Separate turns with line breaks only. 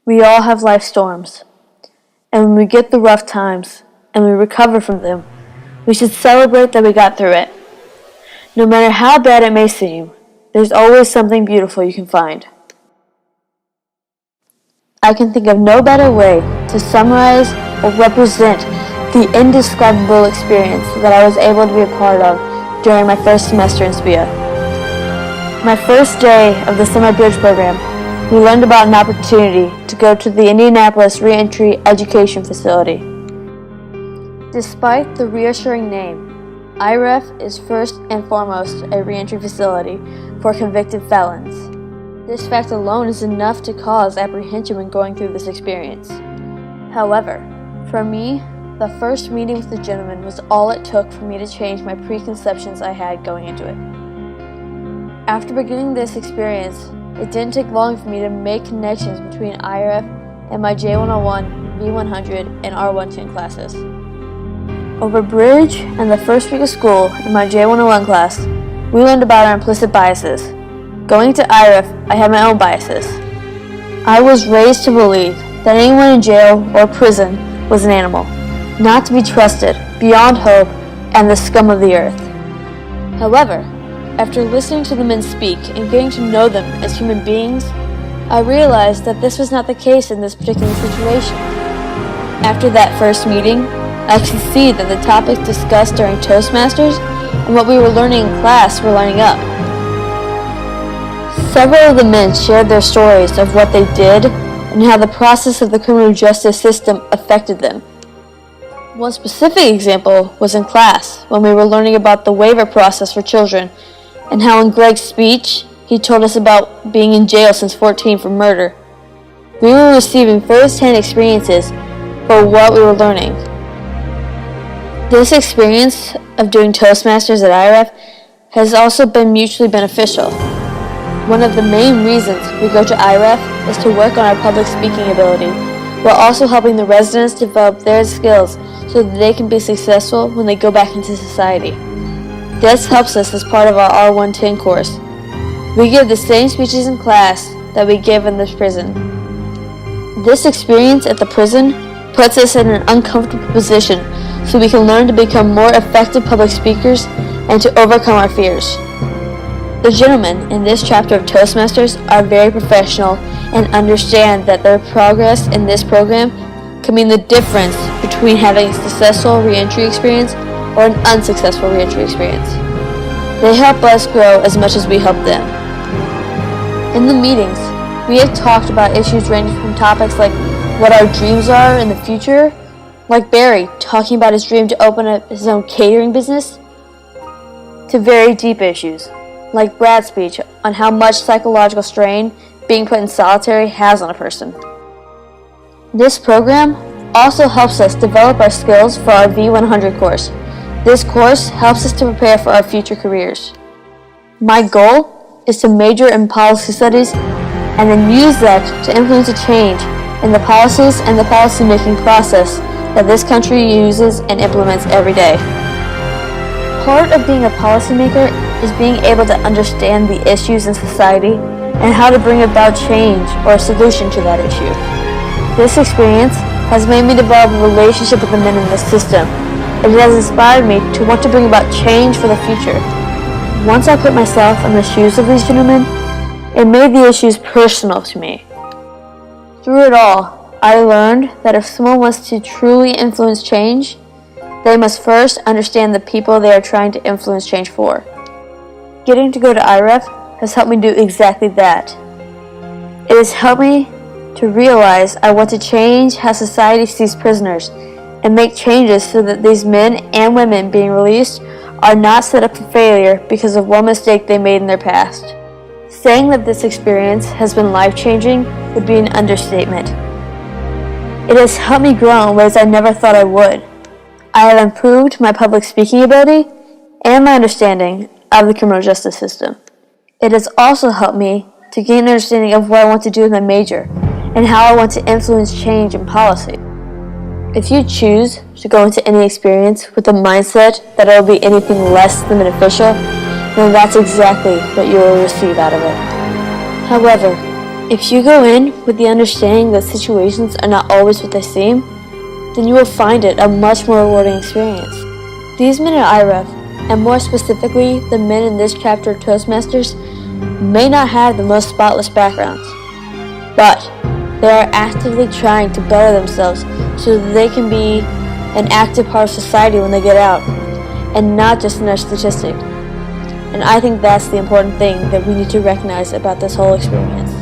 We all have life storms, and when we get the rough times and we recover from them, we should celebrate that we got through it. No matter how bad it may seem, there's always something beautiful you can find. I can think of no better way to summarize or represent the indescribable experience that I was able to be a part of during my first semester in SPIA. My first day of the summer bridge program, we learned about an opportunity to go to the Indianapolis Reentry Education Facility. Despite the reassuring name, IREF is first and foremost a reentry facility for convicted felons. This fact alone is enough to cause apprehension when going through this experience. However, for me, the first meeting with the gentleman was all it took for me to change my preconceptions I had going into it. After beginning this experience, it didn't take long for me to make connections between IRF and my J101, V100, and R12 classes. Over bridge and the first week of school in my J101 class, we learned about our implicit biases. Going to IRF, I had my own biases. I was raised to believe that anyone in jail or prison was an animal, not to be trusted, beyond hope, and the scum of the earth. However, after listening to the men speak and getting to know them as human beings, I realized that this was not the case in this particular situation. After that first meeting, I could see that the topics discussed during Toastmasters and what we were learning in class were lining up. Several of the men shared their stories of what they did and how the process of the criminal justice system affected them. One specific example was in class when we were learning about the waiver process for children and how in Greg's speech he told us about being in jail since 14 for murder. We were receiving first-hand experiences for what we were learning. This experience of doing Toastmasters at IRF has also been mutually beneficial. One of the main reasons we go to IRF is to work on our public speaking ability, while also helping the residents develop their skills so that they can be successful when they go back into society. This helps us as part of our R110 course. We give the same speeches in class that we give in the prison. This experience at the prison puts us in an uncomfortable position so we can learn to become more effective public speakers and to overcome our fears. The gentlemen in this chapter of Toastmasters are very professional and understand that their progress in this program can mean the difference between having a successful reentry experience or an unsuccessful reentry experience. They help us grow as much as we help them. In the meetings, we have talked about issues ranging from topics like what our dreams are in the future, like Barry talking about his dream to open up his own catering business, to very deep issues, like Brad's speech on how much psychological strain being put in solitary has on a person. This program also helps us develop our skills for our V100 course. This course helps us to prepare for our future careers. My goal is to major in policy studies and then use that to influence a change in the policies and the policy-making process that this country uses and implements every day. Part of being a policymaker is being able to understand the issues in society and how to bring about change or a solution to that issue. This experience has made me develop a relationship with the men in the system. It has inspired me to want to bring about change for the future. Once I put myself in the shoes of these gentlemen, it made the issues personal to me. Through it all, I learned that if someone wants to truly influence change, they must first understand the people they are trying to influence change for. Getting to go to IREF has helped me do exactly that. It has helped me to realize I want to change how society sees prisoners and make changes so that these men and women being released are not set up for failure because of one mistake they made in their past. Saying that this experience has been life-changing would be an understatement. It has helped me grow in ways I never thought I would. I have improved my public speaking ability and my understanding of the criminal justice system. It has also helped me to gain an understanding of what I want to do with my major and how I want to influence change in policy. If you choose to go into any experience with the mindset that it will be anything less than beneficial, then that's exactly what you will receive out of it. However, If you go in with the understanding that situations are not always what they seem, then you will find it a much more rewarding experience. These men at IREF, and more specifically the men in this chapter of Toastmasters, may not have the most spotless backgrounds, but they are actively trying to better themselves so that they can be an active part of society when they get out, and not just another statistic. And I think that's the important thing that we need to recognize about this whole experience.